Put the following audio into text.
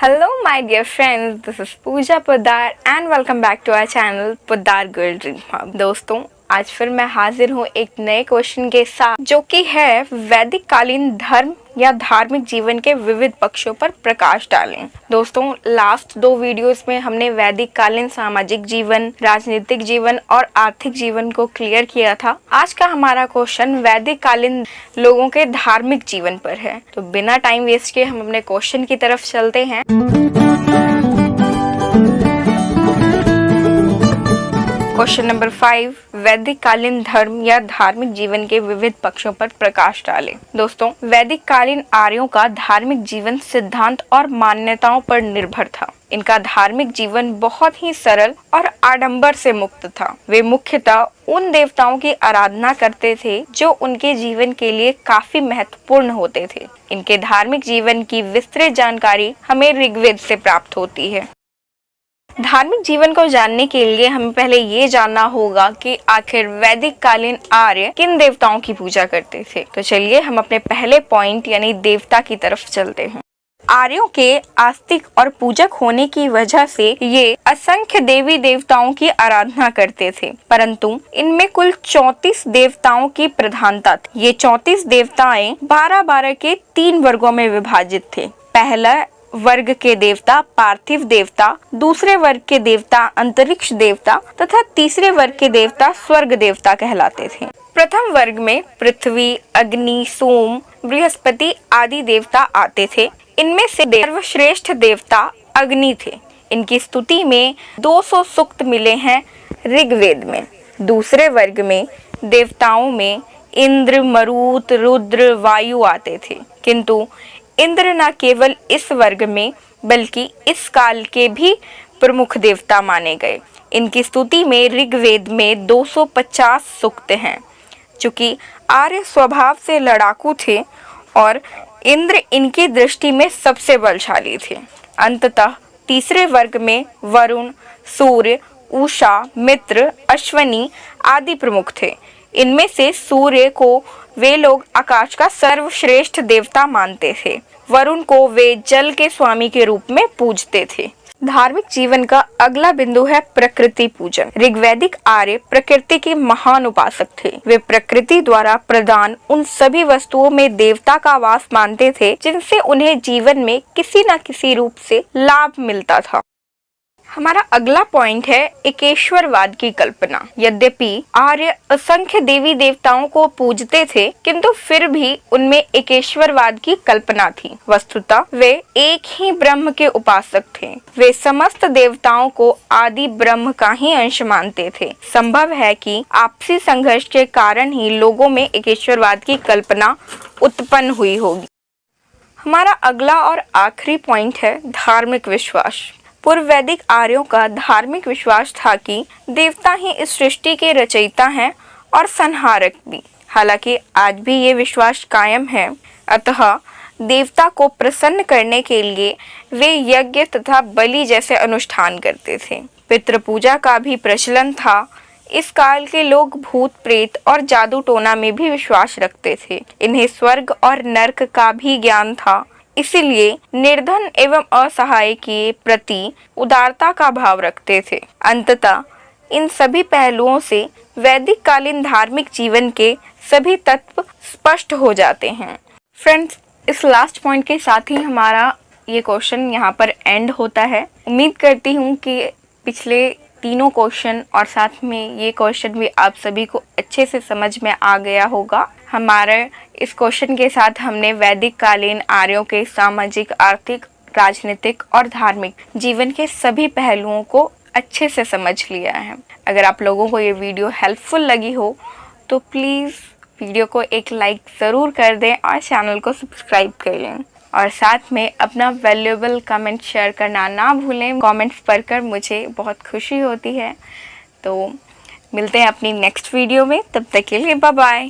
Hello my dear friends, this is Pooja Poddar and welcome back to our channel Poddar Girl Dream Hub। दोस्तों आज फिर मैं हाजिर हूँ एक नए क्वेश्चन के साथ जो कि है वैदिक कालीन धर्म या धार्मिक जीवन के विविध पक्षों पर प्रकाश डालें। दोस्तों लास्ट दो वीडियोस में हमने वैदिक कालीन सामाजिक जीवन, राजनीतिक जीवन और आर्थिक जीवन को क्लियर किया था। आज का हमारा क्वेश्चन वैदिक कालीन लोगों के धार्मिक जीवन पर है। तो बिना टाइम वेस्ट किए हम अपने क्वेश्चन की तरफ चलते हैं। क्वेश्चन नंबर 5, वैदिक कालीन धर्म या धार्मिक जीवन के विविध पक्षों पर प्रकाश डालें। दोस्तों वैदिक कालीन आर्यों का धार्मिक जीवन सिद्धांत और मान्यताओं पर निर्भर था। इनका धार्मिक जीवन बहुत ही सरल और आडंबर से मुक्त था। वे मुख्यतः उन देवताओं की आराधना करते थे जो उनके जीवन के लिए काफी महत्वपूर्ण होते थे। इनके धार्मिक जीवन की विस्तृत जानकारी हमें ऋग्वेद से प्राप्त होती है। धार्मिक जीवन को जानने के लिए हमें पहले ये जानना होगा कि आखिर वैदिक कालीन आर्य किन देवताओं की पूजा करते थे। तो चलिए हम अपने पहले पॉइंट यानी देवता की तरफ चलते हैं। आर्यों के आस्तिक और पूजक होने की वजह से ये असंख्य देवी देवताओं की आराधना करते थे, परंतु इनमें कुल 34 देवताओं की प्रधानता थी। ये 34 देवताएं 12-12 के 3 वर्गों में विभाजित थे। पहला वर्ग के देवता पार्थिव देवता, दूसरे वर्ग के देवता अंतरिक्ष देवता तथा तीसरे वर्ग के देवता स्वर्ग देवता कहलाते थे। प्रथम वर्ग में पृथ्वी, अग्नि, सोम, बृहस्पति आदि देवता आते थे। इनमें से सर्वश्रेष्ठ देवता अग्नि थे। इनकी स्तुति में 200 सूक्त मिले हैं ऋग्वेद में। दूसरे वर्ग में देवताओं में इंद्र, मरुत, रुद्र, वायु आते थे, किंतु इंद्र न केवल इस वर्ग में बल्कि इस काल के भी प्रमुख देवता माने गए। इनकी स्तुति में ऋग्वेद में 250 सूक्त हैं। चूंकि आर्य स्वभाव से लड़ाकू थे और इंद्र इनकी दृष्टि में सबसे बलशाली थे। अंततः तीसरे वर्ग में वरुण, सूर्य, उषा, मित्र, अश्वनी आदि प्रमुख थे। इनमें से सूर्य को वे लोग आकाश का सर्वश्रेष्ठ देवता मानते थे। वरुण को वे जल के स्वामी के रूप में पूजते थे। धार्मिक जीवन का अगला बिंदु है प्रकृति पूजन। ऋग्वैदिक आर्य प्रकृति के महान उपासक थे। वे प्रकृति द्वारा प्रदान उन सभी वस्तुओं में देवता का वास मानते थे जिनसे उन्हें जीवन में किसी न किसी रूप से लाभ मिलता था। हमारा अगला पॉइंट है एकेश्वरवाद की कल्पना। यद्यपि आर्य असंख्य देवी देवताओं को पूजते थे, किंतु फिर भी उनमें एकेश्वरवाद की कल्पना थी। वस्तुतः वे एक ही ब्रह्म के उपासक थे। वे समस्त देवताओं को आदि ब्रह्म का ही अंश मानते थे। संभव है कि आपसी संघर्ष के कारण ही लोगों में एकेश्वरवाद की कल्पना उत्पन्न हुई होगी। हमारा अगला और आखिरी पॉइंट है धार्मिक विश्वास। पूर्व वैदिक आर्यों का धार्मिक विश्वास था कि देवता ही इस सृष्टि के रचयिता हैं और संहारक भी। हालांकि आज भी ये विश्वास कायम है। अतः देवता को प्रसन्न करने के लिए वे यज्ञ तथा बलि जैसे अनुष्ठान करते थे। पितृ पूजा का भी प्रचलन था। इस काल के लोग भूत प्रेत और जादू टोना में भी विश्वास रखते थे। इन्हें स्वर्ग और नर्क का भी ज्ञान था। इसीलिए निर्धन एवं असहाय के प्रति उदारता का भाव रखते थे। अंततः इन सभी पहलुओं से वैदिक कालीन धार्मिक जीवन के सभी तत्व स्पष्ट हो जाते हैं। फ्रेंड्स, इस लास्ट पॉइंट के साथ ही हमारा ये क्वेश्चन यहाँ पर एंड होता है। उम्मीद करती हूँ कि पिछले तीनों क्वेश्चन और साथ में ये क्वेश्चन भी आप सभी को अच्छे से समझ में आ गया होगा। हमारे इस क्वेश्चन के साथ हमने वैदिक कालीन आर्यों के सामाजिक, आर्थिक, राजनीतिक और धार्मिक जीवन के सभी पहलुओं को अच्छे से समझ लिया है। अगर आप लोगों को ये वीडियो हेल्पफुल लगी हो तो प्लीज़ वीडियो को एक लाइक ज़रूर कर दें और चैनल को सब्सक्राइब कर लें और साथ में अपना वैल्यूएबल कमेंट शेयर करना ना भूलें। कमेंट्स पढ़कर मुझे बहुत खुशी होती है। तो मिलते हैं अपनी नेक्स्ट वीडियो में, तब तक के लिए बाय बाय।